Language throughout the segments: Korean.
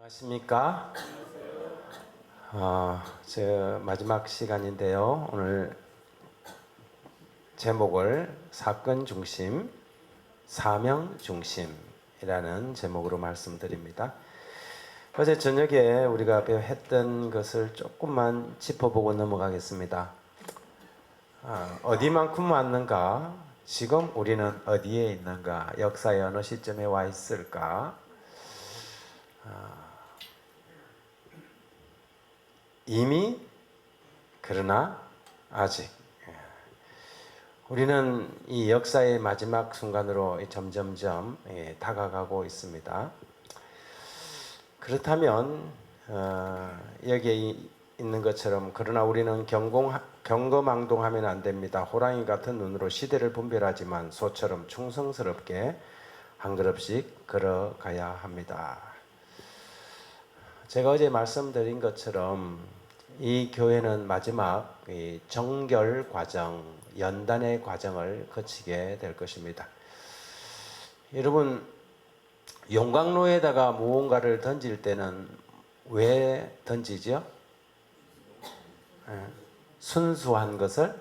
안녕하십니까? 제 마지막 시간인데요. 오늘 제목을 사건 중심, 사명 중심이라는 제목으로 말씀드립니다. 어제 저녁에 우리가 했던 것을 조금만 짚어보고 넘어가겠습니다. 어디만큼 왔는가? 지금 우리는 어디에 있는가? 역사의 어느 시점에 와 있을까? 이미 그러나 아직 우리는 이 역사의 마지막 순간으로 점점점 다가가고 있습니다. 그렇다면 여기에 있는 것처럼 그러나 우리는 경거망동하면 안 됩니다. 호랑이 같은 눈으로 시대를 분별하지만 소처럼 충성스럽게 한 걸음씩 걸어가야 합니다. 제가 어제 말씀드린 것처럼 이 교회는 마지막 정결 과정, 연단의 과정을 거치게 될 것입니다. 여러분, 용광로에다가 무언가를 던질 때는 왜 던지죠? 순수한 것을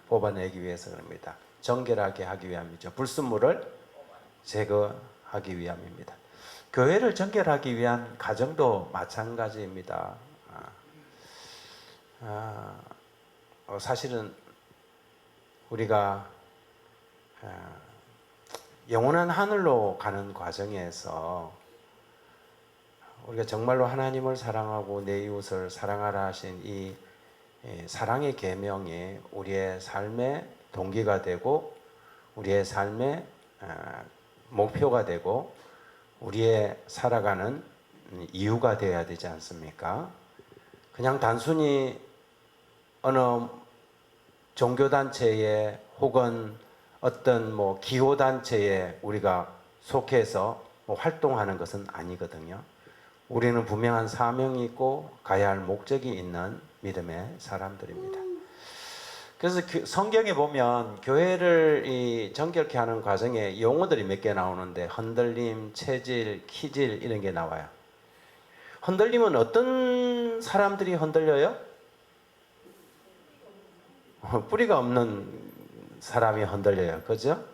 뽑아내기 위해서 그럽니다. 정결하게 하기 위함이죠. 불순물을 제거하기 위함입니다. 교회를 정결하기 위한 과정도 마찬가지입니다. 사실은 우리가 영원한 하늘로 가는 과정에서 우리가 정말로 하나님을 사랑하고 내 이웃을 사랑하라 하신 이 사랑의 계명이 우리의 삶의 동기가 되고 우리의 삶의 목표가 되고 우리의 살아가는 이유가 되어야 되지 않습니까? 그냥 단순히 어느 종교단체에 혹은 어떤 기호단체에 우리가 속해서 활동하는 것은 아니거든요. 우리는 분명한 사명이 있고 가야 할 목적이 있는 믿음의 사람들입니다. 그래서 성경에 보면 교회를 정결케 하는 과정에 용어들이 몇 개 나오는데 흔들림, 체질, 키질 이런 게 나와요. 흔들림은 어떤 사람들이 흔들려요? 뿌리가 없는 사람이 흔들려요. 그죠?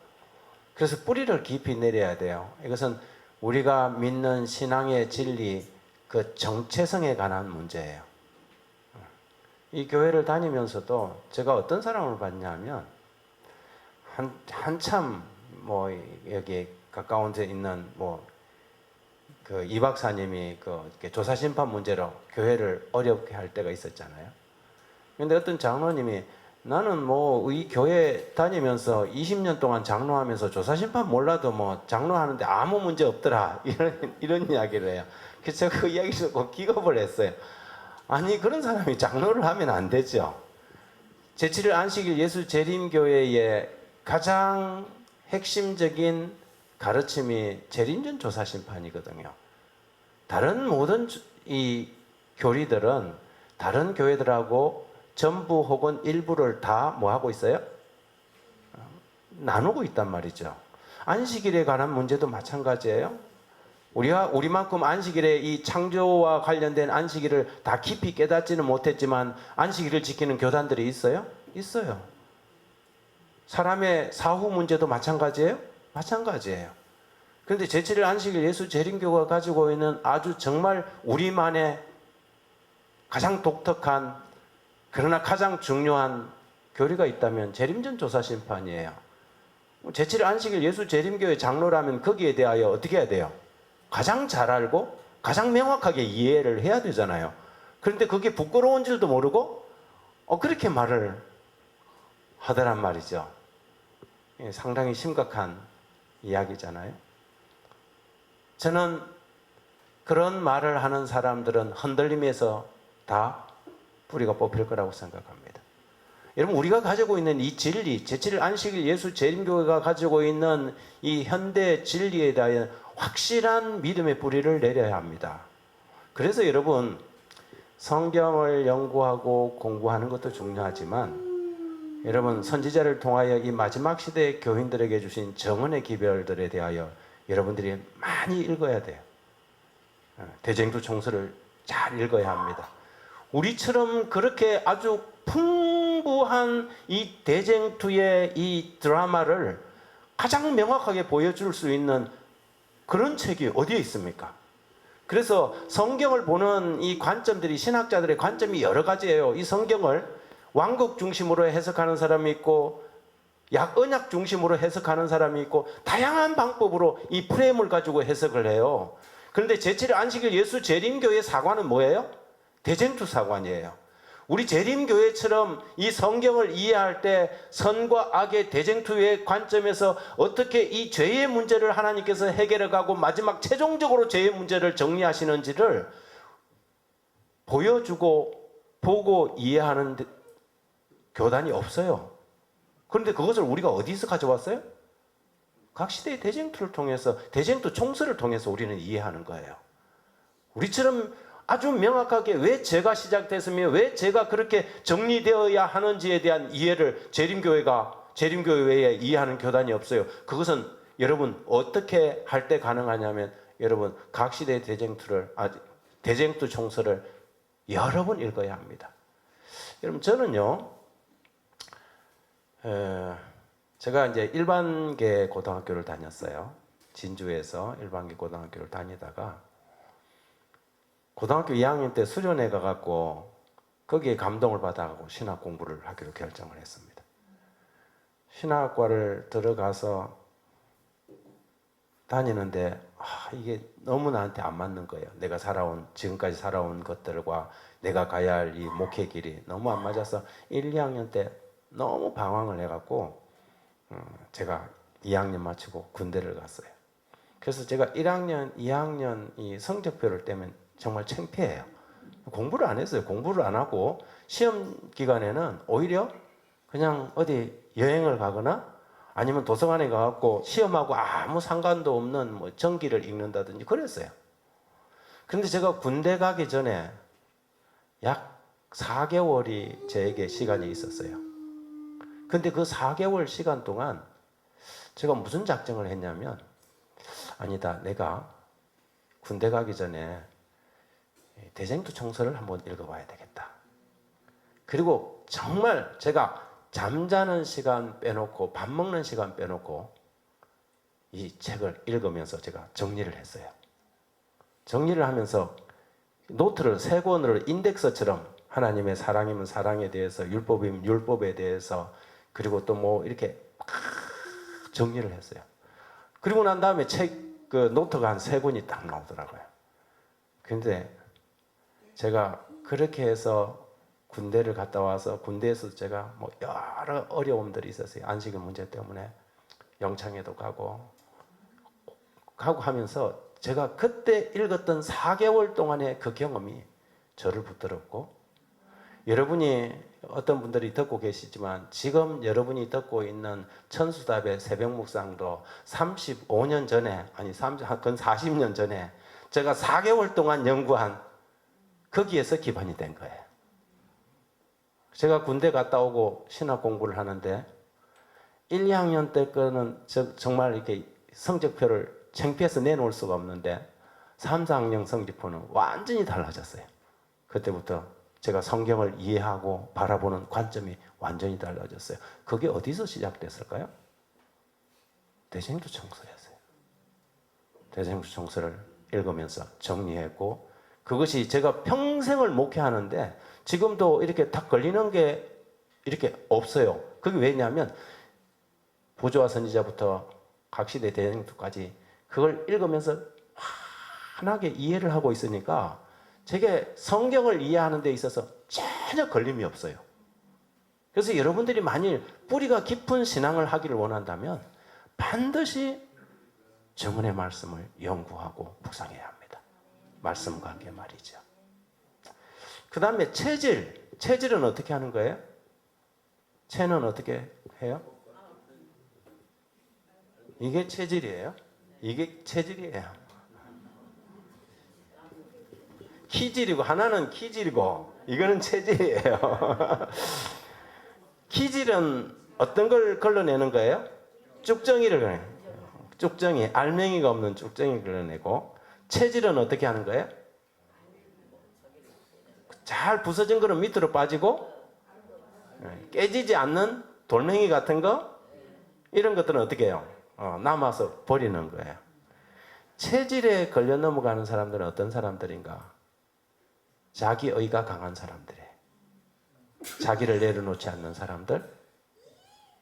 그래서 뿌리를 깊이 내려야 돼요. 이것은 우리가 믿는 신앙의 진리, 그 정체성에 관한 문제예요. 이 교회를 다니면서도 제가 어떤 사람을 봤냐면 한참 여기 가까운 데 있는 이 박사님이 조사심판 문제로 교회를 어렵게 할 때가 있었잖아요. 근데 어떤 장로님이 나는 이 교회 다니면서 20년 동안 장로하면서 조사심판 몰라도 장로하는데 아무 문제 없더라. 이런 이야기를 해요. 그래서 제가 그 이야기를 듣고 기겁을 했어요. 아니, 그런 사람이 장로를 하면 안 되죠. 제7일 안식일 예수 재림교회의 가장 핵심적인 가르침이 재림전 조사심판이거든요. 다른 모든 이 교리들은 다른 교회들하고 전부 혹은 일부를 다 하고 있어요? 나누고 있단 말이죠. 안식일에 관한 문제도 마찬가지예요. 우리만큼 안식일에 이 창조와 관련된 안식일을 다 깊이 깨닫지는 못했지만 안식일을 지키는 교단들이 있어요? 있어요. 사람의 사후 문제도 마찬가지예요? 마찬가지예요. 그런데 제7일 안식일 예수 재림교가 가지고 있는 아주 정말 우리만의 가장 독특한 그러나 가장 중요한 교리가 있다면 재림전 조사심판이에요. 제7일 안식일 예수 재림교의 장로라면 거기에 대하여 어떻게 해야 돼요? 가장 잘 알고 가장 명확하게 이해를 해야 되잖아요. 그런데 그게 부끄러운 줄도 모르고 그렇게 말을 하더란 말이죠. 상당히 심각한 이야기잖아요. 저는 그런 말을 하는 사람들은 흔들림에서 다 뿌리가 뽑힐 거라고 생각합니다. 여러분, 우리가 가지고 있는 이 진리, 제7일 안식일 예수 재림교회가 가지고 있는 이 현대 진리에 대한 확실한 믿음의 뿌리를 내려야 합니다. 그래서 여러분, 성경을 연구하고 공부하는 것도 중요하지만 여러분, 선지자를 통하여 이 마지막 시대의 교인들에게 주신 정언의 기별들에 대하여 여러분들이 많이 읽어야 돼요. 대쟁투 총서를 잘 읽어야 합니다. 우리처럼 그렇게 아주 풍부한 이 대쟁투의 이 드라마를 가장 명확하게 보여줄 수 있는 그런 책이 어디에 있습니까? 그래서 성경을 보는 이 관점들이 신학자들의 관점이 여러 가지예요. 이 성경을 왕국 중심으로 해석하는 사람이 있고 언약 중심으로 해석하는 사람이 있고 다양한 방법으로 이 프레임을 가지고 해석을 해요. 그런데 제7일 안식일 예수 재림교회 사관은 뭐예요? 대쟁투 사관이에요. 우리 재림교회처럼 이 성경을 이해할 때 선과 악의 대쟁투의 관점에서 어떻게 이 죄의 문제를 하나님께서 해결해 가고 마지막 최종적으로 죄의 문제를 정리하시는지를 보여주고 보고 이해하는 교단이 없어요. 그런데 그것을 우리가 어디서 가져왔어요? 각 시대의 대쟁투를 통해서, 대쟁투 총서를 통해서 우리는 이해하는 거예요. 우리처럼 아주 명확하게 왜 죄가 시작됐으며 왜 죄가 그렇게 정리되어야 하는지에 대한 이해를 재림교회 외에 이해하는 교단이 없어요. 그것은 여러분 어떻게 할 때 가능하냐면 여러분 각 시대의 대쟁투 총서를 여러 번 읽어야 합니다. 여러분 저는요 제가 이제 일반계 고등학교를 다녔어요. 진주에서 일반계 고등학교를 다니다가 고등학교 2학년 때 수련회 가갖고 거기에 감동을 받아가고 신학 공부를 하기로 결정을 했습니다. 신학과를 들어가서 다니는데 이게 너무 나한테 안 맞는 거예요. 내가 지금까지 살아온 것들과 내가 가야 할 이 목회 길이 너무 안 맞아서 1, 2학년 때 너무 방황을 해갖고 제가 2학년 마치고 군대를 갔어요. 그래서 제가 1학년, 2학년 이 성적표를 떼면 정말 창피해요. 공부를 안 했어요. 공부를 안 하고 시험 기간에는 오히려 그냥 어디 여행을 가거나 아니면 도서관에 가갖고 시험하고 아무 상관도 없는 뭐 전기를 읽는다든지 그랬어요. 그런데 제가 군대 가기 전에 약 4개월이 저에게 시간이 있었어요. 근데 그 4개월 시간 동안 제가 무슨 작정을 했냐면 아니다, 내가 군대 가기 전에 대쟁투 총서를 한번 읽어봐야 되겠다. 그리고 정말 제가 잠자는 시간 빼놓고 밥 먹는 시간 빼놓고 이 책을 읽으면서 제가 정리를 했어요. 정리를 하면서 노트를 3권으로 인덱스처럼 하나님의 사랑이면 사랑에 대해서, 율법이면 율법에 대해서, 그리고 또 뭐 이렇게 정리를 했어요. 그리고 난 다음에 그 노트가 한 3권이 딱 나오더라고요. 근데 제가 그렇게 해서 군대를 갔다 와서 군대에서 제가 뭐 여러 어려움들이 있었어요. 안식일 문제 때문에 영창에도 가고 하면서 제가 그때 읽었던 4개월 동안의 그 경험이 저를 붙들었고, 여러분이 어떤 분들이 듣고 계시지만 지금 여러분이 듣고 있는 천수답의 새벽 묵상도 35년 전에, 건 40년 전에 제가 4개월 동안 연구한 거기에서 기반이 된 거예요. 제가 군대 갔다 오고 신학 공부를 하는데 1, 2학년 때 거는 정말 이렇게 성적표를 창피해서 내놓을 수가 없는데 3, 4학년 성적표는 완전히 달라졌어요. 그때부터 제가 성경을 이해하고 바라보는 관점이 완전히 달라졌어요. 그게 어디서 시작됐을까요? 대쟁투 총서였어요. 대쟁투 총서를 읽으면서 정리했고, 그것이 제가 평생을 목회하는데 지금도 이렇게 딱 걸리는 게 이렇게 없어요. 그게 왜냐하면 부조와 선지자부터 각 시대 대쟁투까지 그걸 읽으면서 환하게 이해를 하고 있으니까 제게 성경을 이해하는 데 있어서 전혀 걸림이 없어요. 그래서 여러분들이 만일 뿌리가 깊은 신앙을 하기를 원한다면 반드시 정언의 말씀을 연구하고 묵상해야 합니다. 말씀과 함께 말이죠. 그 다음에 체질은 어떻게 하는 거예요? 체는 어떻게 해요? 이게 체질이에요? 이게 체질이에요. 키질이고 하나는 키질이고 이거는 체질이에요. 키질은 어떤 걸 걸러내는 거예요? 쭉정이를 걸러내요. 쭉정이, 알맹이가 없는 쭉정이를 걸러내고, 체질은 어떻게 하는 거예요? 잘 부서진 거는 밑으로 빠지고 깨지지 않는 돌멩이 같은 거 이런 것들은 어떻게 해요? 남아서 버리는 거예요. 체질에 걸려 넘어가는 사람들은 어떤 사람들인가? 자기의가 강한 사람들이에요. 자기를 내려놓지 않는 사람들.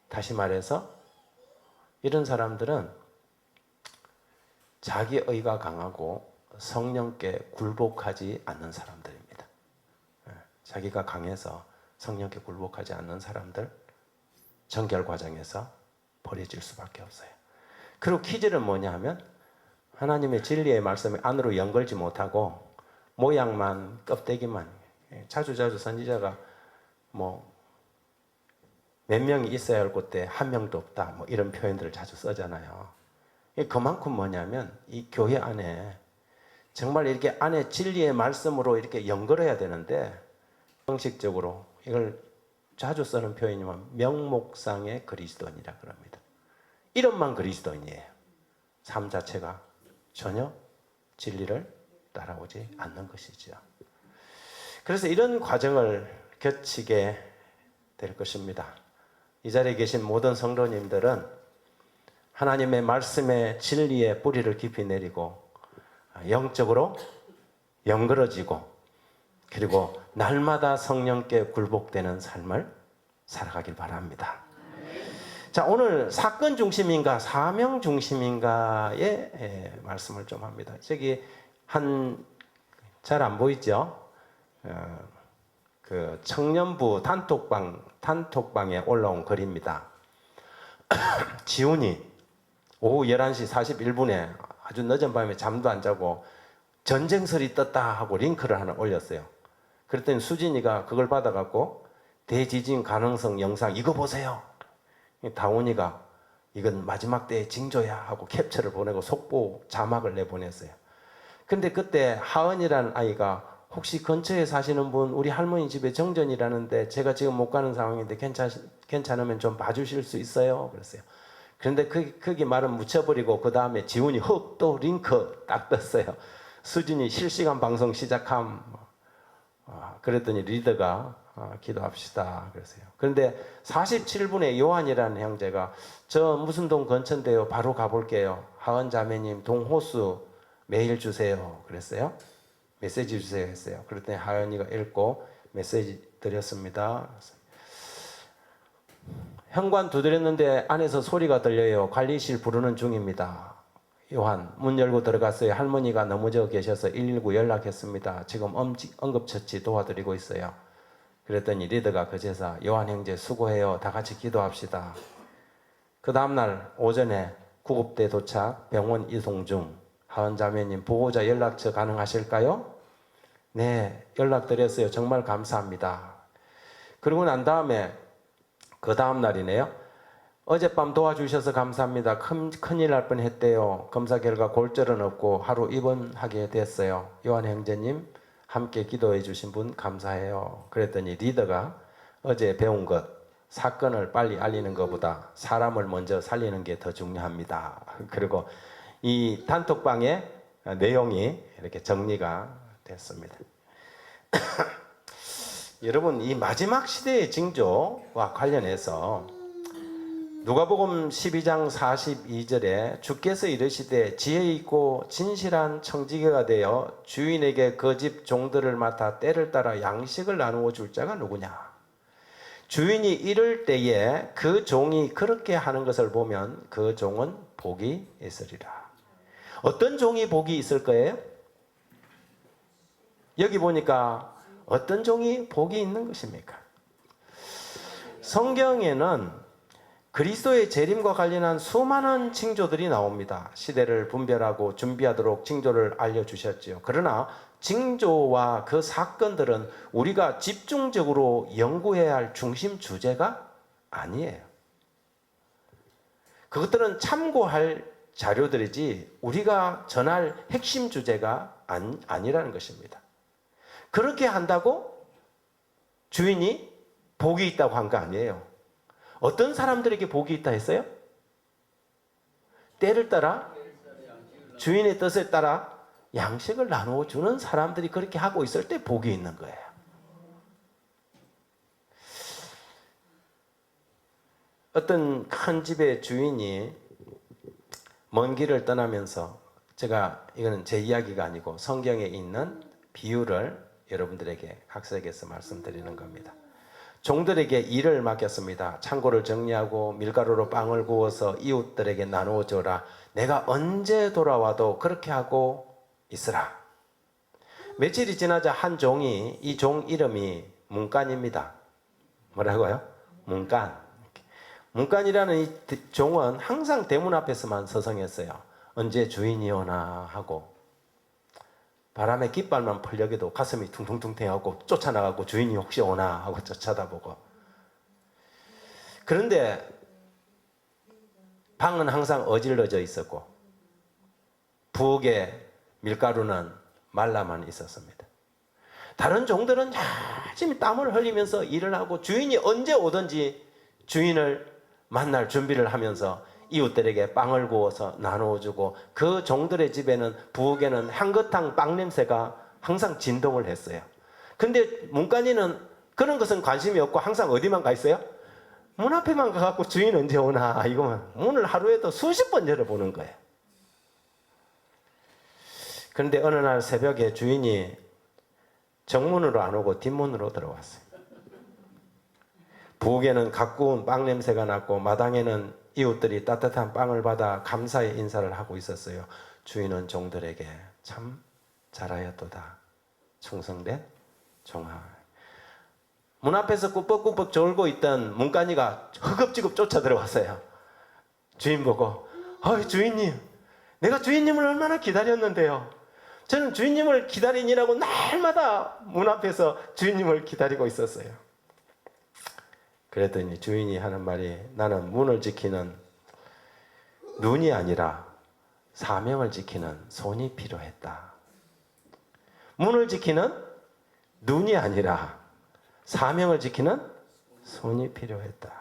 다시 말해서 이런 사람들은 자기의가 강하고 성령께 굴복하지 않는 사람들입니다. 자기가 강해서 성령께 굴복하지 않는 사람들 정결 과정에서 버려질 수밖에 없어요. 그리고 퀴즈는 뭐냐 하면 하나님의 진리의 말씀이 안으로 연결지 못하고 모양만 껍데기만 자주 선지자가 뭐 몇 명이 있어야 할 곳에 한 명도 없다 뭐 이런 표현들을 자주 쓰잖아요. 그만큼 뭐냐면 이 교회 안에 정말 이렇게 안에 진리의 말씀으로 이렇게 연결해야 되는데 형식적으로 이걸 자주 쓰는 표현이면 명목상의 그리스도인이라 그럽니다. 이름만 그리스도인이에요. 삶 자체가 전혀 진리를 따라오지 않는 것이죠. 그래서 이런 과정을 거치게 될 것입니다. 이 자리에 계신 모든 성도님들은 하나님의 말씀의 진리의 뿌리를 깊이 내리고 영적으로 연그러지고 그리고 날마다 성령께 굴복되는 삶을 살아가길 바랍니다. 자, 오늘 사건 중심인가 사명 중심인가의 말씀을 좀 합니다. 저기 잘 안 보이죠? 그 청년부 단톡방에 올라온 글입니다. 지훈이 오후 11시 41분에 아주 늦은 밤에 잠도 안 자고 전쟁설이 떴다 하고 링크를 하나 올렸어요. 그랬더니 수진이가 그걸 받아갖고 대지진 가능성 영상 이거 보세요. 다운이가 이건 마지막 때의 징조야 하고 캡처를 보내고 속보 자막을 내보냈어요. 근데 그때 하은이라는 아이가 혹시 근처에 사시는 분 우리 할머니 집에 정전이라는데 제가 지금 못 가는 상황인데 괜찮으면 좀 봐주실 수 있어요? 그랬어요. 그런데 거기 말은 묻혀버리고 그 다음에 지훈이 훅 또 링크 딱 떴어요. 수진이 실시간 방송 시작함. 그랬더니 리더가 기도합시다 그랬어요. 그런데 47분에 요한이라는 형제가 저 무슨 동 근처인데요. 바로 가볼게요. 하은 자매님 동호수 메일 주세요. 그랬어요. 메시지 주세요 했어요. 그랬더니 하은이가 읽고 메시지 드렸습니다. 현관 두드렸는데 안에서 소리가 들려요. 관리실 부르는 중입니다. 요한 문 열고 들어갔어요. 할머니가 넘어져 계셔서 119 연락했습니다. 지금 응급처치 도와드리고 있어요. 그랬더니 리더가 그제서 요한 형제 수고해요. 다 같이 기도합시다. 그 다음날 오전에 구급대 도착 병원 이송 중. 하은 자매님 보호자 연락처 가능하실까요? 네, 연락드렸어요. 정말 감사합니다. 그러고 난 다음에 그 다음 날이네요. 어젯밤 도와주셔서 감사합니다. 큰일 날 뻔했대요. 검사 결과 골절은 없고 하루 입원하게 됐어요. 요한 형제님 함께 기도해 주신 분 감사해요. 그랬더니 리더가 어제 배운 것 사건을 빨리 알리는 것보다 사람을 먼저 살리는 게 더 중요합니다. 그리고 이 단톡방의 내용이 이렇게 정리가 됐습니다. 여러분 이 마지막 시대의 징조와 관련해서 누가복음 12장 42절에 주께서 이르시되 지혜 있고 진실한 청지기가 되어 주인에게 그 집 종들을 맡아 때를 따라 양식을 나누어 줄 자가 누구냐. 주인이 이를 때에 그 종이 그렇게 하는 것을 보면 그 종은 복이 있으리라. 어떤 종이 복이 있을 거예요? 여기 보니까 어떤 종이 복이 있는 것입니까? 성경에는 그리스도의 재림과 관련한 수많은 징조들이 나옵니다. 시대를 분별하고 준비하도록 징조를 알려주셨지요. 그러나 징조와 그 사건들은 우리가 집중적으로 연구해야 할 중심 주제가 아니에요. 그것들은 참고할 자료들이지 우리가 전할 핵심 주제가 아니라는 것입니다. 그렇게 한다고 주인이 복이 있다고 한 거 아니에요. 어떤 사람들에게 복이 있다 했어요? 때를 따라 주인의 뜻에 따라 양식을 나누어 주는 사람들이 그렇게 하고 있을 때 복이 있는 거예요. 어떤 큰 집의 주인이 먼 길을 떠나면서, 제가 이거는 제 이야기가 아니고 성경에 있는 비유를 여러분들에게 각색해서 말씀드리는 겁니다. 종들에게 일을 맡겼습니다. 창고를 정리하고 밀가루로 빵을 구워서 이웃들에게 나누어 줘라. 내가 언제 돌아와도 그렇게 하고 있으라. 며칠이 지나자 한 종이, 이 종 이름이 문간입니다. 뭐라고요? 문간. 문간이라는 이 종은 항상 대문 앞에서만 서성했어요. 언제 주인이 오나 하고, 바람에 깃발만 풀려도 가슴이 퉁퉁퉁퉁하고 쫓아나가고 주인이 혹시 오나 하고 쳐다보고. 그런데 방은 항상 어질러져 있었고 부엌에 밀가루는 말라만 있었습니다. 다른 종들은 열심히 땀을 흘리면서 일을 하고 주인이 언제 오든지 주인을 만날 준비를 하면서 이웃들에게 빵을 구워서 나누어주고, 그 종들의 집에는, 부엌에는 향긋한 빵 냄새가 항상 진동을 했어요. 근데 문간이는 그런 것은 관심이 없고 항상 어디만 가 있어요? 문 앞에만 가갖고 주인 언제 오나, 이거만 문을 하루에도 수십 번 열어보는 거예요. 그런데 어느 날 새벽에 주인이 정문으로 안 오고 뒷문으로 들어왔어요. 부엌에는 가꾸운 빵 냄새가 났고 마당에는 이웃들이 따뜻한 빵을 받아 감사의 인사를 하고 있었어요. 주인은 종들에게 참 잘하였도다. 충성된 종아. 문 앞에서 꾸벅꾸벅 졸고 있던 문간이가 허겁지겁 쫓아 들어왔어요. 주인 보고, 주인님, 내가 주인님을 얼마나 기다렸는데요. 저는 주인님을 기다리느라고 날마다 문 앞에서 주인님을 기다리고 있었어요. 그랬더니 주인이 하는 말이, 나는 문을 지키는 눈이 아니라 사명을 지키는 손이 필요했다. 문을 지키는 눈이 아니라 사명을 지키는 손이 필요했다.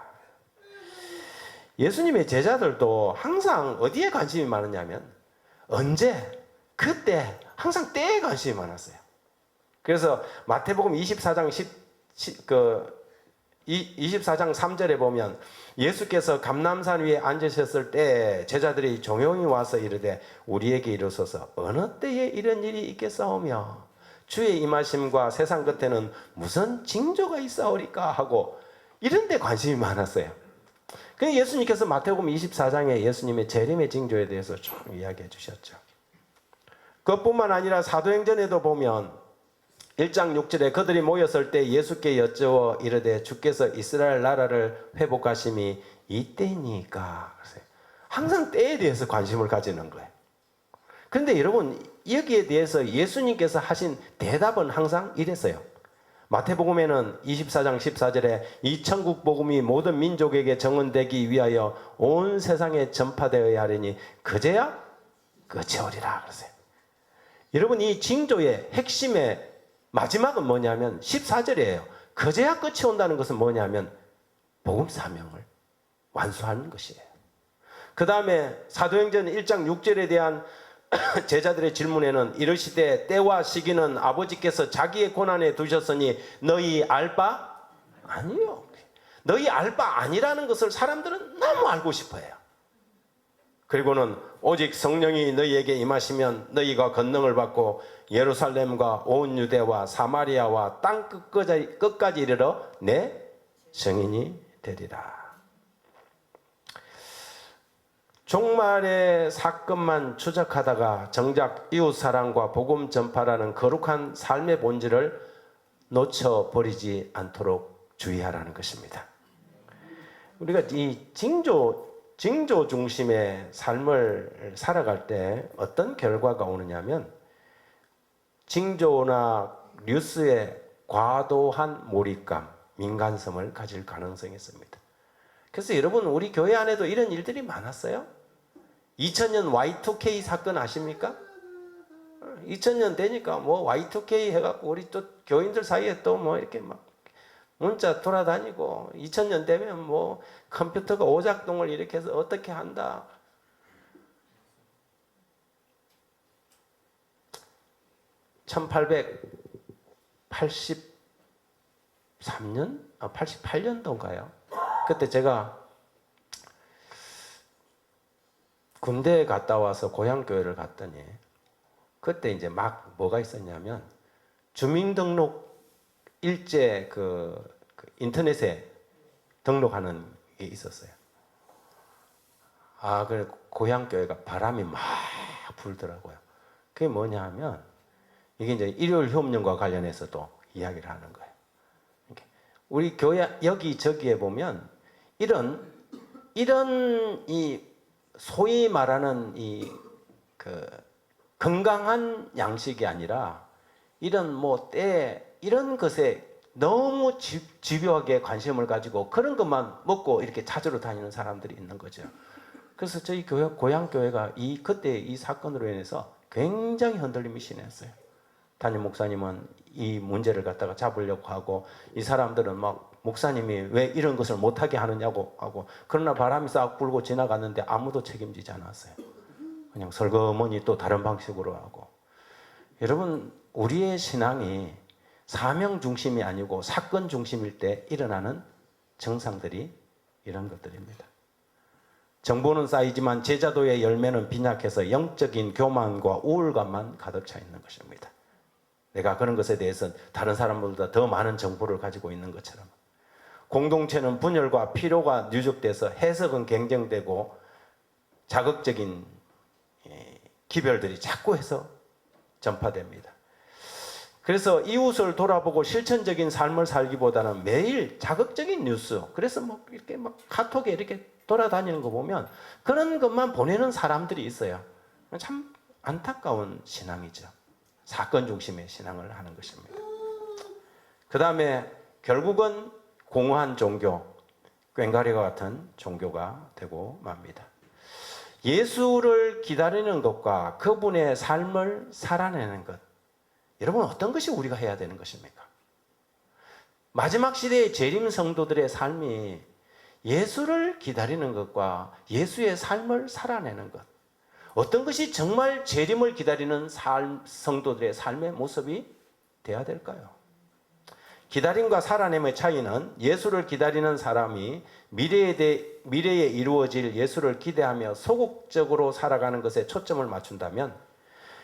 예수님의 제자들도 항상 어디에 관심이 많았냐면 언제, 그때, 항상 때에 관심이 많았어요. 그래서 마태복음 24장 24장 3절에 보면 예수께서 감람산 위에 앉으셨을 때 제자들이 조용히 와서 이르되 우리에게 이르소서 어느 때에 이런 일이 있겠사오며 주의 임하심과 세상 끝에는 무슨 징조가 있사오리까 하고 이런 데 관심이 많았어요. 그래서 예수님께서 마태복음 24장에 예수님의 재림의 징조에 대해서 좀 이야기해 주셨죠. 그것뿐만 아니라 사도행전에도 보면 1장 6절에 그들이 모였을 때 예수께 여쭈어 이르되 주께서 이스라엘 나라를 회복하심이 이때니까. 항상 때에 대해서 관심을 가지는 거예요. 그런데 여러분, 여기에 대해서 예수님께서 하신 대답은 항상 이랬어요. 마태복음에는 24장 14절에 이 천국 복음이 모든 민족에게 증언되기 위하여 온 세상에 전파되어야 하리니 그제야 끝이 오리라 그러세요. 여러분, 이 징조의 핵심의 마지막은 뭐냐면 14절이에요. 그제야 끝이 온다는 것은 뭐냐면 복음 사명을 완수하는 것이에요. 그 다음에 사도행전 1장 6절에 대한 제자들의 질문에는 이르시되 때와 시기는 아버지께서 자기의 권한에 두셨으니 너희 알 바 아니요. 너희 알 바 아니라는 것을 사람들은 너무 알고 싶어해요. 그리고는 오직 성령이 너희에게 임하시면 너희가 권능을 받고 예루살렘과 온 유대와 사마리아와 땅 끝까지 이르러 내 증인이 되리라. 종말의 사건만 추적하다가 정작 이웃사랑과 복음 전파라는 거룩한 삶의 본질을 놓쳐버리지 않도록 주의하라는 것입니다. 우리가 이 징조 중심의 삶을 살아갈 때 어떤 결과가 오느냐면 징조나 뉴스에 과도한 몰입감, 민감성을 가질 가능성이 있습니다. 그래서 여러분, 우리 교회 안에도 이런 일들이 많았어요. 2000년 Y2K 사건 아십니까? 2000년 되니까 뭐 Y2K 해갖고 우리 또 교인들 사이에 또 뭐 이렇게 막 문자 돌아다니고 2000년 되면 뭐 컴퓨터가 오작동을 일으켜서 어떻게 한다. 1883년? 88년도인가요? 그때 제가 군대에 갔다 와서 고향교회를 갔더니 그때 이제 막 뭐가 있었냐면 주민등록 일제 그 인터넷에 등록하는 게 있었어요. 그래 고향교회가 바람이 막 불더라고요. 그게 뭐냐 하면 이게 이제 일요일 협령과 관련해서도 이야기를 하는 거예요. 우리 교회 여기저기에 보면 이런 이 소위 말하는 이 건강한 양식이 아니라 이런 이런 것에 너무 집요하게 관심을 가지고 그런 것만 먹고 이렇게 찾으러 다니는 사람들이 있는 거죠. 그래서 저희 고향 교회가 그때 이 사건으로 인해서 굉장히 흔들림이 심했어요. 담임 목사님은 이 문제를 갖다가 잡으려고 하고 이 사람들은 막 목사님이 왜 이런 것을 못하게 하느냐고 하고 그러나 바람이 싹 불고 지나갔는데 아무도 책임지지 않았어요. 그냥 설거머니 또 다른 방식으로 하고. 여러분 우리의 신앙이 사명 중심이 아니고 사건 중심일 때 일어나는 증상들이 이런 것들입니다. 정보는 쌓이지만 제자도의 열매는 빈약해서 영적인 교만과 우울감만 가득 차 있는 것입니다. 내가 그런 것에 대해서 다른 사람보다 더 많은 정보를 가지고 있는 것처럼 공동체는 분열과 피로가 누적돼서 해석은 경쟁되고 자극적인 기별들이 자꾸 해서 전파됩니다. 그래서 이웃을 돌아보고 실천적인 삶을 살기보다는 매일 자극적인 뉴스, 그래서 이렇게 카톡에 이렇게 돌아다니는 거 보면 그런 것만 보내는 사람들이 있어요. 참 안타까운 신앙이죠. 사건 중심의 신앙을 하는 것입니다. 그 다음에 결국은 공허한 종교, 꽹과리와 같은 종교가 되고 맙니다. 예수를 기다리는 것과 그분의 삶을 살아내는 것, 여러분 어떤 것이 우리가 해야 되는 것입니까? 마지막 시대의 재림 성도들의 삶이 예수를 기다리는 것과 예수의 삶을 살아내는 것, 어떤 것이 정말 재림을 기다리는 성도들의 삶의 모습이 되어야 될까요? 기다림과 살아냄의 차이는 예수를 기다리는 사람이 미래에 이루어질 예수를 기대하며 소극적으로 살아가는 것에 초점을 맞춘다면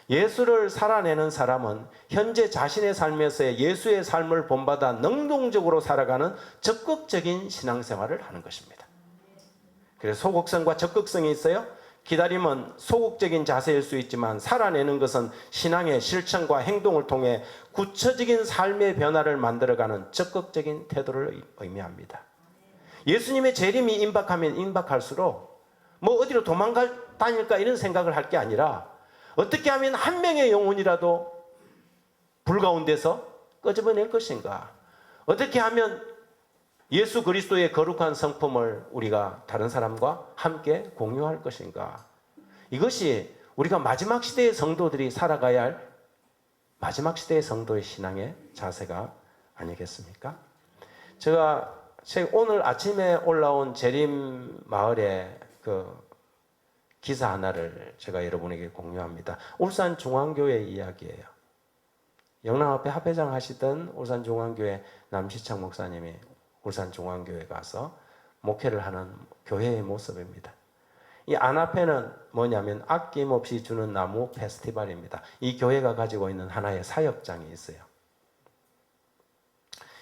예수를 살아내는 사람은 현재 자신의 삶에서의 예수의 삶을 본받아 능동적으로 살아가는 적극적인 신앙생활을 하는 것입니다. 그래서 소극성과 적극성이 있어요. 기다림은 소극적인 자세일 수 있지만 살아내는 것은 신앙의 실천과 행동을 통해 구체적인 삶의 변화를 만들어가는 적극적인 태도를 의미합니다. 예수님의 재림이 임박하면 임박할수록 어디로 다닐까 이런 생각을 할 게 아니라 어떻게 하면 한 명의 영혼이라도 불 가운데서 끄집어낼 것인가, 어떻게 하면 예수 그리스도의 거룩한 성품을 우리가 다른 사람과 함께 공유할 것인가. 이것이 우리가 마지막 시대의 성도들이 살아가야 할 마지막 시대의 성도의 신앙의 자세가 아니겠습니까? 제가 오늘 아침에 올라온 재림 마을의 기사 하나를 제가 여러분에게 공유합니다. 울산중앙교회 이야기예요. 영남 앞에 합회장 하시던 울산중앙교회 남시창 목사님이 울산중앙교회 가서 목회를 하는 교회의 모습입니다. 이 안 앞에는 뭐냐면 아낌없이 주는 나무 페스티벌입니다. 이 교회가 가지고 있는 하나의 사역장이 있어요.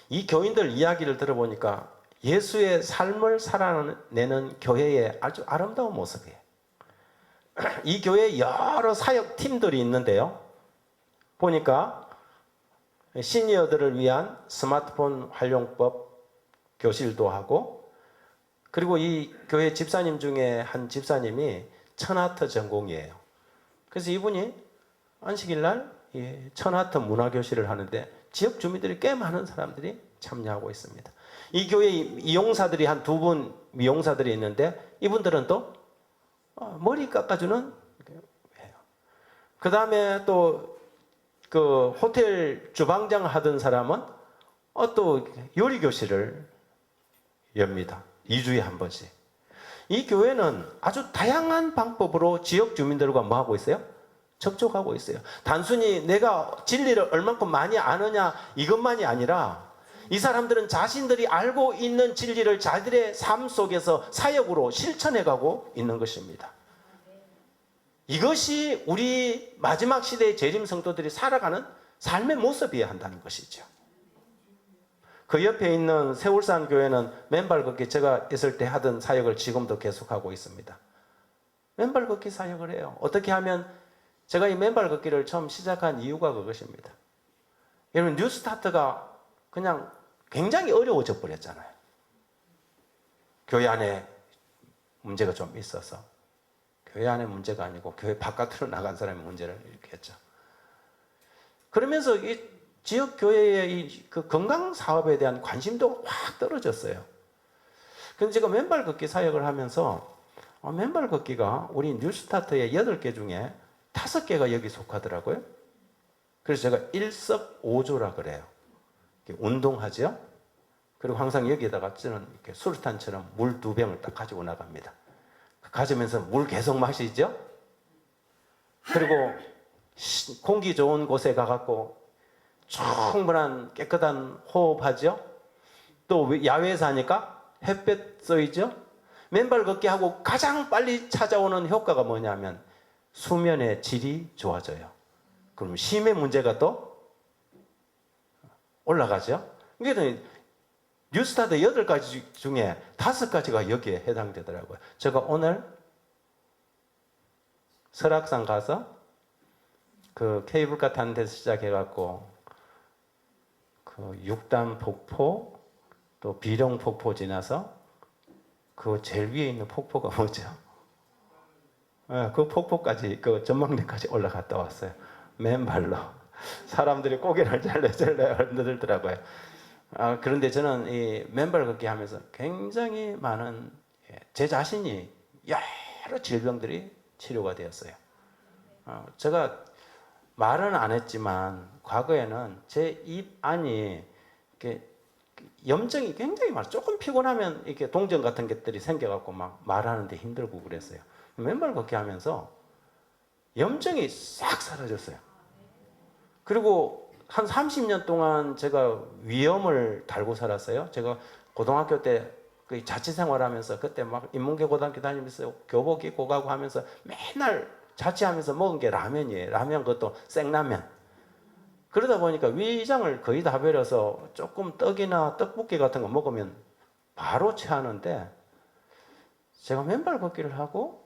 이 교인들 이야기를 들어보니까 예수의 삶을 살아내는 교회의 아주 아름다운 모습이에요. 이 교회에 여러 사역팀들이 있는데요. 보니까 시니어들을 위한 스마트폰 활용법 교실도 하고, 그리고 이 교회 집사님 중에 한 집사님이 천하트 전공이에요. 그래서 이분이 안식일날 천하트 문화교실을 하는데 지역 주민들이 꽤 많은 사람들이 참여하고 있습니다. 이 교회 이용사들이 한 2분 미용사들이 있는데 이분들은 또 머리 깎아주는 해요. 그 다음에 또 호텔 주방장 하던 사람은 또 요리교실을 엽니다. 2주에 한 번씩. 이 교회는 아주 다양한 방법으로 지역 주민들과 뭐 하고 있어요? 접촉하고 있어요. 단순히 내가 진리를 얼만큼 많이 아느냐 이것만이 아니라 이 사람들은 자신들이 알고 있는 진리를 자들의 삶 속에서 사역으로 실천해가고 있는 것입니다. 이것이 우리 마지막 시대의 재림 성도들이 살아가는 삶의 모습이어야 한다는 것이죠. 그 옆에 있는 세울산 교회는 맨발 걷기 제가 있을 때 하던 사역을 지금도 계속하고 있습니다. 맨발 걷기 사역을 해요. 어떻게 하면 제가 이 맨발 걷기를 처음 시작한 이유가 그것입니다. 여러분 뉴스타트가 그냥 굉장히 어려워져 버렸잖아요. 교회 안에 문제가 좀 있어서. 교회 안에 문제가 아니고 교회 바깥으로 나간 사람의 문제를 일으켰죠. 그러면서 이 지역 교회의 그 건강 사업에 대한 관심도가 확 떨어졌어요. 그런데 제가 맨발 걷기 사역을 하면서 맨발 걷기가 우리 뉴스타트의 8개 중에 5개가 여기 속하더라고요. 그래서 제가 일석오조라 그래요. 운동하죠. 그리고 항상 여기에다가 저는 이렇게 수류탄처럼 물 2병을 딱 가지고 나갑니다. 가지면서 물 계속 마시죠. 그리고 공기 좋은 곳에 가갖고 충분한 깨끗한 호흡하죠. 또 야외에서 하니까 햇볕 쏘이죠. 맨발 걷기 하고 가장 빨리 찾아오는 효과가 뭐냐면 수면의 질이 좋아져요. 그럼 심의 문제가 또 올라가죠. 그러니까 뉴스타트 8가지 중에 5가지가 여기에 해당되더라고요. 제가 오늘 설악산 가서 그 케이블카 타는 데서 시작해갖고 그 육단 폭포 또 비룡 폭포 지나서 그 제일 위에 있는 폭포가 뭐죠? 그 폭포까지 그 전망대까지 올라갔다 왔어요. 맨발로. 사람들이 고개를 잘래잘래 흔들더라고요. 그런데 저는 이 맨발 걷기 하면서 굉장히 많은 제 자신이 여러 질병들이 치료가 되었어요. 제가 말은 안 했지만 과거에는 제 입 안이 이렇게 염증이 굉장히 많아요. 조금 피곤하면 이렇게 동전 같은 것들이 생겨갖고 막 말하는데 힘들고 그랬어요. 맨발 걷기 하면서 염증이 싹 사라졌어요. 그리고 한 30년 동안 제가 위염을 달고 살았어요. 제가 고등학교 때 그 자취생활하면서 그때 막 인문계 고등학교 다니면서 교복 입고 가고 하면서 맨날 자취하면서 먹은 게 라면이에요. 라면 그것도 생라면. 그러다 보니까 위장을 거의 다 버려서 조금 떡이나 떡볶이 같은 거 먹으면 바로 체하는데 제가 맨발 걷기를 하고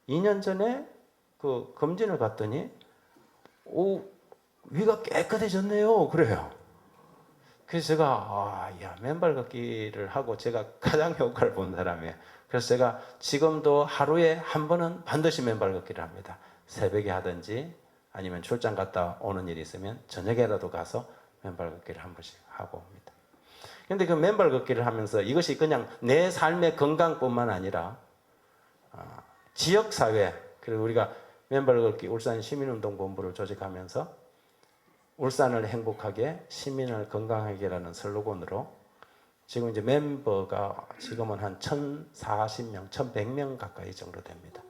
2년 전에 그 검진을 받더니 위가 깨끗해졌네요. 그래요. 그래서 제가 맨발 걷기를 하고 제가 가장 효과를 본 사람이에요. 그래서 제가 지금도 하루에 한 번은 반드시 맨발 걷기를 합니다. 새벽에 하든지 아니면 출장 갔다 오는 일이 있으면 저녁에라도 가서 맨발 걷기를 한 번씩 하고 옵니다. 그런데 그 맨발 걷기를 하면서 이것이 그냥 내 삶의 건강뿐만 아니라 지역사회, 그리고 우리가 맨발 걷기 울산 시민운동본부를 조직하면서 울산을 행복하게 시민을 건강하게라는 슬로건으로 지금 이제 멤버가 지금은 한 1,040명, 1,100명 가까이 정도 됩니다.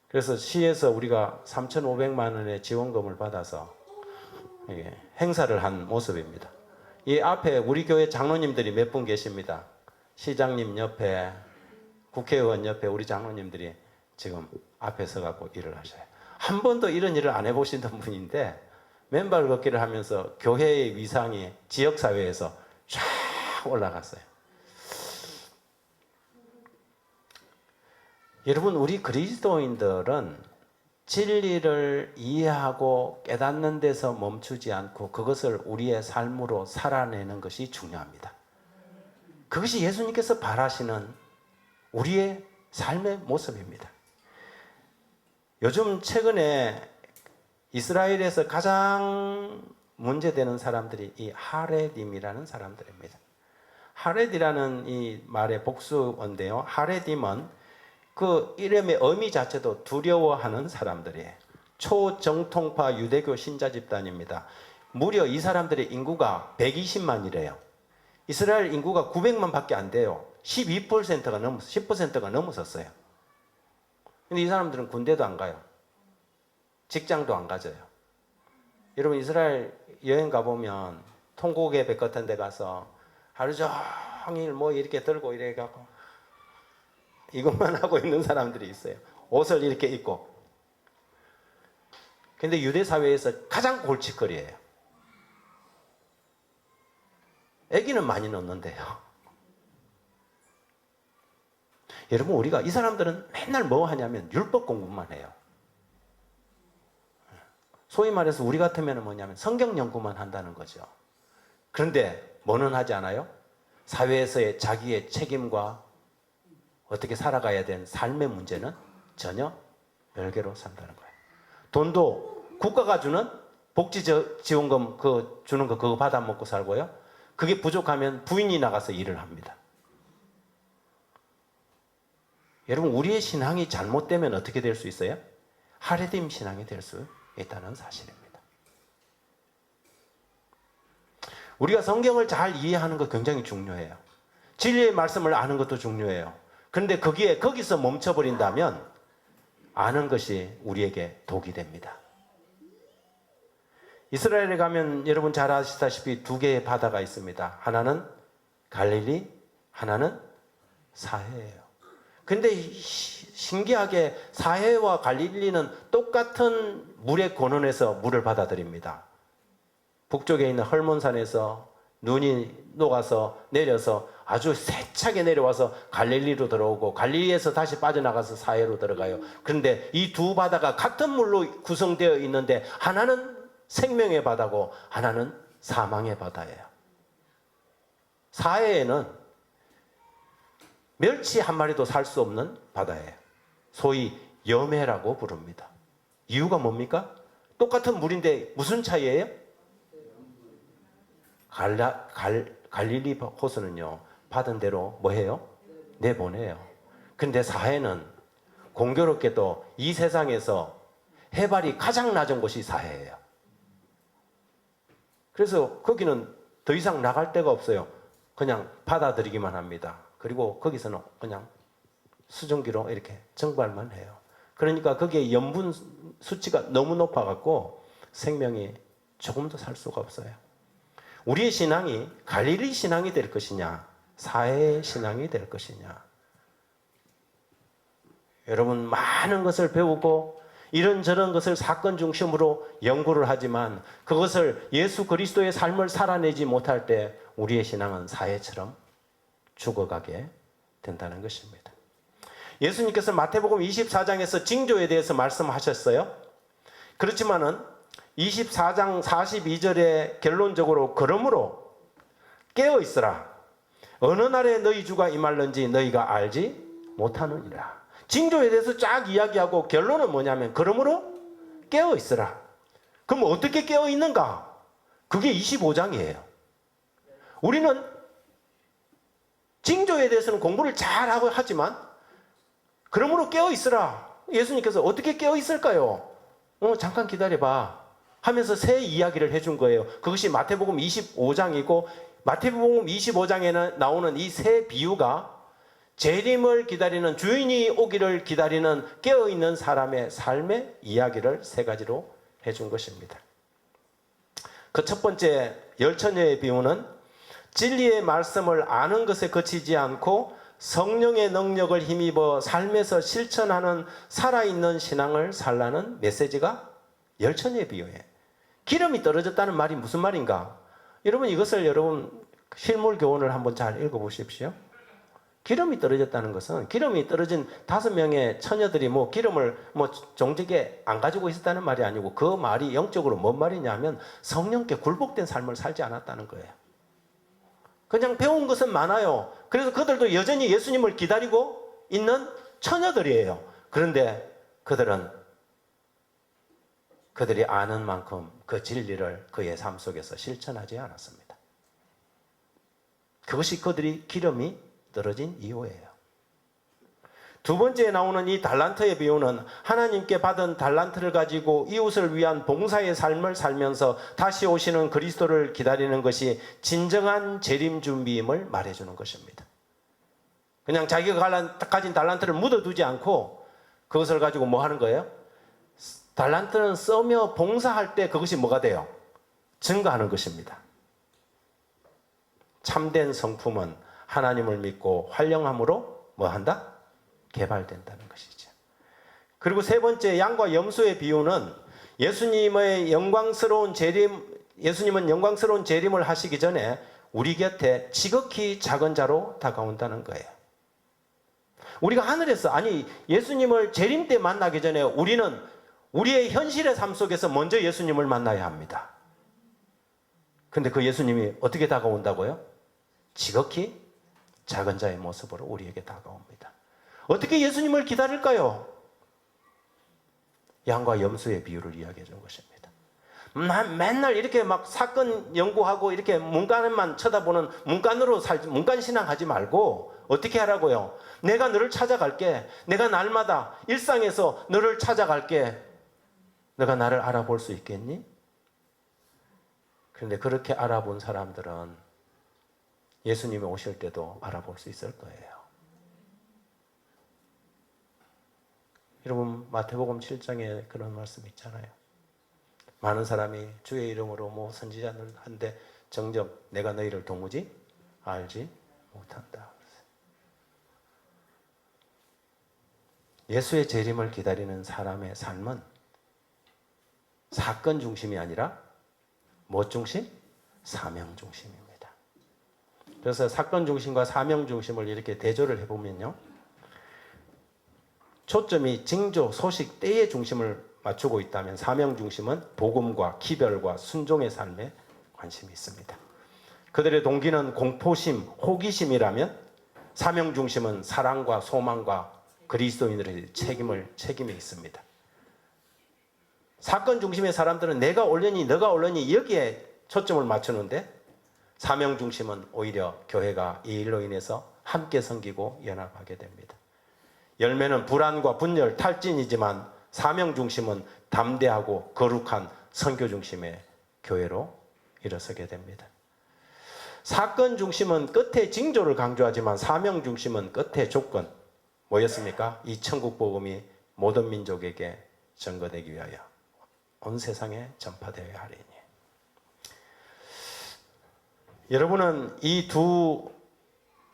그래서 시에서 우리가 3,500만 원의 지원금을 받아서 행사를 한 모습입니다. 이 앞에 우리 교회 장로님들이 몇 분 계십니다. 시장님 옆에, 국회의원 옆에 우리 장로님들이 지금 앞에 서갖고 일을 하셔요. 한 번도 이런 일을 안 해보시던 분인데 맨발 걷기를 하면서 교회의 위상이 지역사회에서 쫙 올라갔어요. 여러분, 우리 그리스도인들은 진리를 이해하고 깨닫는 데서 멈추지 않고 그것을 우리의 삶으로 살아내는 것이 중요합니다. 그것이 예수님께서 바라시는 우리의 삶의 모습입니다. 요즘 최근에 이스라엘에서 가장 문제되는 사람들이 이 하레딤이라는 사람들입니다. 하레디라는 이 말의 복수어인데요. 하레딤은 그 이름의 의미 자체도 두려워하는 사람들이에요. 초정통파 유대교 신자 집단입니다. 무려 이 사람들의 인구가 120만이래요. 이스라엘 인구가 900만 밖에 안 돼요. 10%가 넘었었어요. 근데 이 사람들은 군대도 안 가요. 직장도 안 가져요. 여러분 이스라엘 여행 가보면 통곡의 배 같은 데 가서 하루 종일 뭐 이렇게 들고 이래 갖고 이것만 하고 있는 사람들이 있어요. 옷을 이렇게 입고. 근데 유대 사회에서 가장 골칫거리예요. 아기는 많이 넣는데요. 여러분 우리가 이 사람들은 맨날 뭐 하냐면 율법 공부만 해요. 소위 말해서 우리 같으면 뭐냐면 성경 연구만 한다는 거죠. 그런데 뭐는 하지 않아요? 사회에서의 자기의 책임과 어떻게 살아가야 되는 삶의 문제는 전혀 별개로 산다는 거예요. 돈도 국가가 주는 복지지원금 주는 거 그거 받아 먹고 살고요. 그게 부족하면 부인이 나가서 일을 합니다. 여러분 우리의 신앙이 잘못되면 어떻게 될 수 있어요? 하레dim 신앙이 될 수 있다는 사실입니다. 우리가 성경을 잘 이해하는 것 굉장히 중요해요. 진리의 말씀을 아는 것도 중요해요. 그런데 거기서 멈춰버린다면 아는 것이 우리에게 독이 됩니다. 이스라엘에 가면 여러분 잘 아시다시피 두 개의 바다가 있습니다. 하나는 갈릴리, 하나는 사해예요. 근데 신기하게 사해와 갈릴리는 똑같은 물의 권원에서 물을 받아들입니다. 북쪽에 있는 헐몬산에서 눈이 녹아서 내려서 아주 세차게 내려와서 갈릴리로 들어오고 갈릴리에서 다시 빠져나가서 사해로 들어가요. 그런데 이 두 바다가 같은 물로 구성되어 있는데 하나는 생명의 바다고 하나는 사망의 바다예요. 사해에는 멸치 한 마리도 살 수 없는 바다예요. 소위 염해라고 부릅니다. 이유가 뭡니까? 똑같은 물인데 무슨 차이예요? 갈릴리 호수는요, 받은 대로 뭐 해요? 내보내요. 근데 사해는 공교롭게도 이 세상에서 해발이 가장 낮은 곳이 사해예요. 그래서 거기는 더 이상 나갈 데가 없어요. 그냥 받아들이기만 합니다. 그리고 거기서는 그냥 수증기로 이렇게 증발만 해요. 그러니까 거기에 염분 수치가 너무 높아갖고 생명이 조금도 살 수가 없어요. 우리의 신앙이 갈릴리 신앙이 될 것이냐, 사해의 신앙이 될 것이냐. 여러분 많은 것을 배우고 이런저런 것을 사건 중심으로 연구를 하지만 그것을 예수 그리스도의 삶을 살아내지 못할 때 우리의 신앙은 사해처럼 죽어가게 된다는 것입니다. 예수님께서 마태복음 24장에서 징조에 대해서 말씀하셨어요. 그렇지만은 24장 42절에 결론적으로 그러므로 깨어 있으라. 어느 날에 너희 주가 임할는지 너희가 알지 못하느니라. 징조에 대해서 쫙 이야기하고 결론은 뭐냐면 그러므로 깨어 있으라. 그럼 어떻게 깨어 있는가? 그게 25장이에요. 우리는 징조에 대해서는 공부를 잘하고 하지만 그러므로 깨어 있으라. 예수님께서 어떻게 깨어 있을까요? 잠깐 기다려봐 하면서 새 이야기를 해준 거예요. 그것이 마태복음 25장이고 마태복음 25장에는 나오는 이 새 비유가 재림을 기다리는 주인이 오기를 기다리는 깨어있는 사람의 삶의 이야기를 세 가지로 해준 것입니다. 그 첫 번째 열처녀의 비유는 진리의 말씀을 아는 것에 그치지 않고 성령의 능력을 힘입어 삶에서 실천하는 살아있는 신앙을 살라는 메시지가 열처녀의 비유예요. 기름이 떨어졌다는 말이 무슨 말인가? 여러분 이것을 실물 교훈을 한번 잘 읽어보십시오. 기름이 떨어졌다는 것은 기름이 떨어진 5명의 처녀들이 기름을 정직에 안 가지고 있었다는 말이 아니고 그 말이 영적으로 뭔 말이냐면 성령께 굴복된 삶을 살지 않았다는 거예요. 그냥 배운 것은 많아요. 그래서 그들도 여전히 예수님을 기다리고 있는 처녀들이에요. 그런데 그들이 아는 만큼 그 진리를 그의 삶 속에서 실천하지 않았습니다. 그것이 그들이 기름이 떨어진 이유예요. 두 번째에 나오는 이 달란트의 비유는 하나님께 받은 달란트를 가지고 이웃을 위한 봉사의 삶을 살면서 다시 오시는 그리스도를 기다리는 것이 진정한 재림 준비임을 말해주는 것입니다. 그냥 자기가 가진 달란트를 묻어두지 않고 그것을 가지고 뭐 하는 거예요? 달란트는 쓰며 봉사할 때 그것이 뭐가 돼요? 증가하는 것입니다. 참된 성품은 하나님을 믿고 활용함으로 뭐 한다? 개발된다는 것이죠. 그리고 세 번째, 양과 염소의 비유는 예수님은 영광스러운 재림을 하시기 전에 우리 곁에 지극히 작은 자로 다가온다는 거예요. 우리가 하늘에서, 예수님을 재림 때 만나기 전에 우리는 우리의 현실의 삶 속에서 먼저 예수님을 만나야 합니다. 근데 그 예수님이 어떻게 다가온다고요? 지극히 작은 자의 모습으로 우리에게 다가옵니다. 어떻게 예수님을 기다릴까요? 양과 염소의 비유를 이야기해 준 것입니다. 맨날 이렇게 막 사건 연구하고 이렇게 문간만 쳐다보는 문간 신앙하지 말고 어떻게 하라고요? 내가 너를 찾아갈게. 내가 날마다 일상에서 너를 찾아갈게. 너가 나를 알아볼 수 있겠니? 그런데 그렇게 알아본 사람들은 예수님이 오실 때도 알아볼 수 있을 거예요. 여러분, 마태복음 7장에 그런 말씀 있잖아요. 많은 사람이 주의 이름으로 뭐 선지자들 한데 정녕 내가 너희를 도무지 알지 못한다. 예수의 재림을 기다리는 사람의 삶은 사건 중심이 아니라 뭐 중심? 사명 중심입니다. 그래서 사건 중심과 사명 중심을 이렇게 대조를 해보면요. 초점이 징조, 소식, 때의 중심을 맞추고 있다면 사명 중심은 복음과 기별과 순종의 삶에 관심이 있습니다. 그들의 동기는 공포심, 호기심이라면 사명 중심은 사랑과 소망과 그리스도인들의 책임이 있습니다. 사건 중심의 사람들은 내가 올려니 너가 올려니 여기에 초점을 맞추는데 사명 중심은 오히려 교회가 이 일로 인해서 함께 섬기고 연합하게 됩니다. 열매는 불안과 분열, 탈진이지만 사명 중심은 담대하고 거룩한 선교 중심의 교회로 일어서게 됩니다. 사건 중심은 끝에 징조를 강조하지만 사명 중심은 끝에 조건 뭐였습니까? 이 천국 복음이 모든 민족에게 전거되기 위하여 온 세상에 전파되어야 하리니. 여러분은 이 두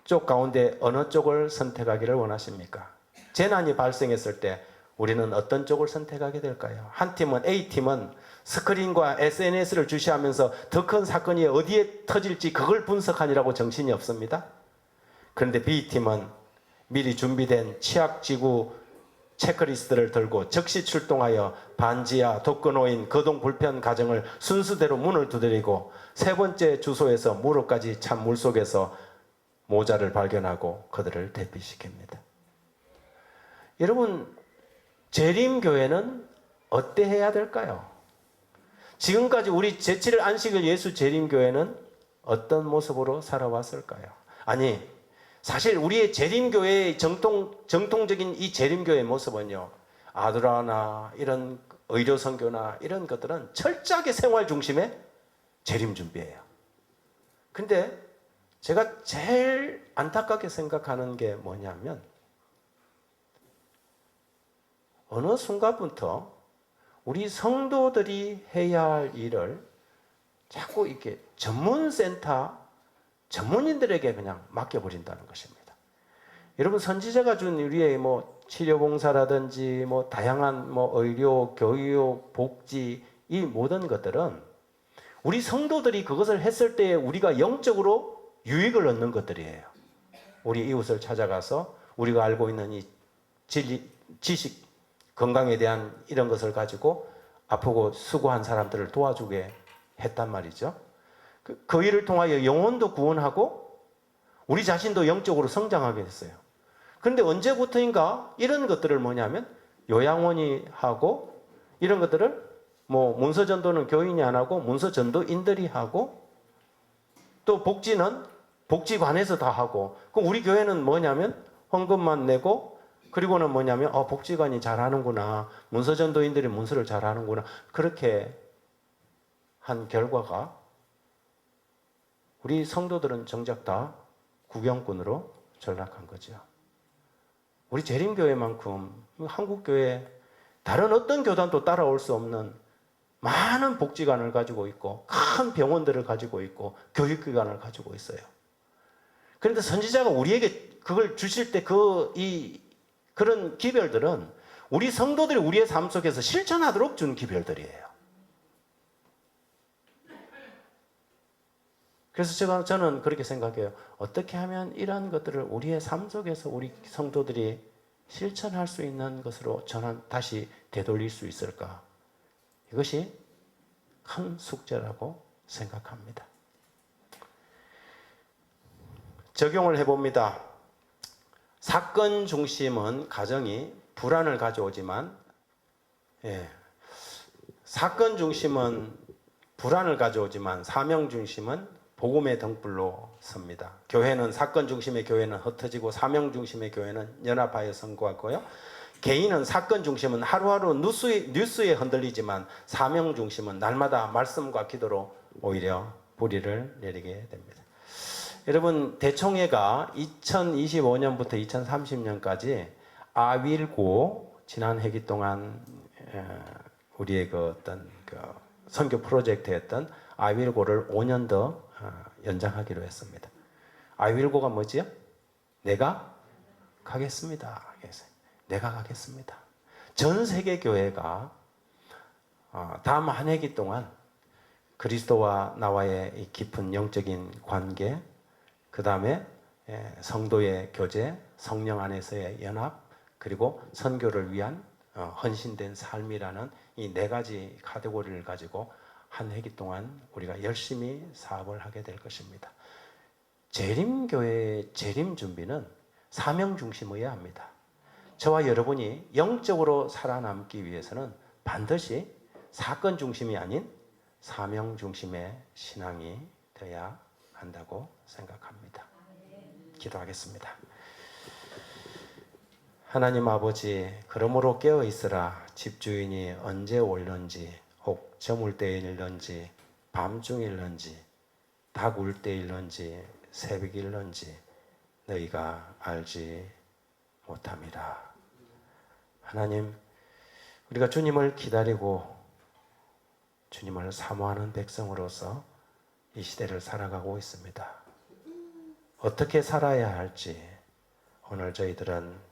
쪽 가운데 어느 쪽을 선택하기를 원하십니까? 재난이 발생했을 때 우리는 어떤 쪽을 선택하게 될까요? 한 팀은 A팀은 스크린과 SNS를 주시하면서 더 큰 사건이 어디에 터질지 그걸 분석하느라고 정신이 없습니다. 그런데 B팀은 미리 준비된 취약지구 체크리스트를 들고 즉시 출동하여 반지하, 독거노인, 거동불편 가정을 순서대로 문을 두드리고 세 번째 주소에서 무릎까지 찬 물속에서 모자를 발견하고 그들을 대피시킵니다. 여러분, 재림교회는 어때해야 될까요? 지금까지 우리 제7일 안식일 예수 재림교회는 어떤 모습으로 살아왔을까요? 아니, 사실 우리의 재림교회의 정통적인 이 재림교회의 모습은요, 아드라나 이런 의료선교나 이런 것들은 철저하게 생활 중심의 재림 준비예요. 근데 제가 제일 안타깝게 생각하는 게 뭐냐면 어느 순간부터 우리 성도들이 해야 할 일을 자꾸 이렇게 전문센터, 전문인들에게 그냥 맡겨버린다는 것입니다. 여러분, 선지자가 준 우리의 치료봉사라든지 다양한 의료, 교육, 복지, 이 모든 것들은 우리 성도들이 그것을 했을 때 우리가 영적으로 유익을 얻는 것들이에요. 우리 이웃을 찾아가서 우리가 알고 있는 이 지식, 건강에 대한 이런 것을 가지고 아프고 수고한 사람들을 도와주게 했단 말이죠. 그 일을 통하여 영혼도 구원하고 우리 자신도 영적으로 성장하게 됐어요. 그런데 언제부터인가 이런 것들을 뭐냐면 요양원이 하고 이런 것들을 문서전도는 교인이 안 하고 문서전도인들이 하고 또 복지는 복지관에서 다 하고 그럼 우리 교회는 뭐냐면 헌금만 내고 그리고는 뭐냐면 복지관이 잘하는구나, 문서전도인들이 문서를 잘하는구나, 그렇게 한 결과가 우리 성도들은 정작 다 구경꾼으로 전락한 거죠. 우리 재림교회만큼 한국교회 다른 어떤 교단도 따라올 수 없는 많은 복지관을 가지고 있고 큰 병원들을 가지고 있고 교육기관을 가지고 있어요. 그런데 선지자가 우리에게 그걸 주실 때 그런 기별들은 우리 성도들이 우리의 삶 속에서 실천하도록 준 기별들이에요. 그래서 저는 그렇게 생각해요. 어떻게 하면 이런 것들을 우리의 삶 속에서 우리 성도들이 실천할 수 있는 것으로 저는 다시 되돌릴 수 있을까? 이것이 큰 숙제라고 생각합니다. 적용을 해봅니다. 사건 중심은 가정이 불안을 가져오지만, 사건 중심은 불안을 가져오지만 사명 중심은 복음의 등불로 섭니다. 교회는 사건 중심의 교회는 흩어지고 사명 중심의 교회는 연합하여 선거하고요. 개인은 사건 중심은 하루하루 뉴스에 흔들리지만 사명 중심은 날마다 말씀과 기도로 오히려 뿌리를 내리게 됩니다. 여러분, 대총회가 2025년부터 2030년까지 아윌고 지난 회기 동안 우리의 선교 프로젝트였던 아윌고를 5년 더 연장하기로 했습니다. 아윌고가 뭐지요? 내가 가겠습니다. 내가 가겠습니다. 전 세계 교회가 다음 한 해기 동안 그리스도와 나와의 이 깊은 영적인 관계, 그 다음에 성도의 교제, 성령 안에서의 연합, 그리고 선교를 위한 헌신된 삶이라는 이 네 가지 카테고리를 가지고 한 해기 동안 우리가 열심히 사업을 하게 될 것입니다. 재림교회의 재림 준비는 사명 중심이어야 합니다. 저와 여러분이 영적으로 살아남기 위해서는 반드시 사건 중심이 아닌 사명 중심의 신앙이 되어야 한다고 생각합니다. 기도하겠습니다. 하나님 아버지, 그러므로 깨어 있으라. 집주인이 언제 올는지, 혹 저물 때일런지, 밤중일런지, 닭 울 때일런지, 새벽일런지 너희가 알지 못함이라. 하나님, 우리가 주님을 기다리고 주님을 사모하는 백성으로서 이 시대를 살아가고 있습니다. 어떻게 살아야 할지 오늘 저희들은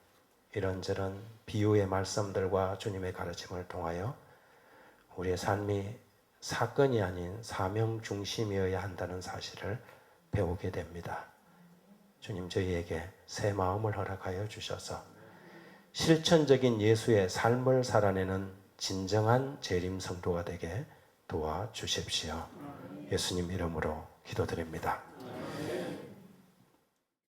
이런저런 비유의 말씀들과 주님의 가르침을 통하여 우리의 삶이 사건이 아닌 사명 중심이어야 한다는 사실을 배우게 됩니다. 주님, 저희에게 새 마음을 허락하여 주셔서 실천적인 예수의 삶을 살아내는 진정한 재림 성도가 되게 도와주십시오. 예수님 이름으로 기도드립니다.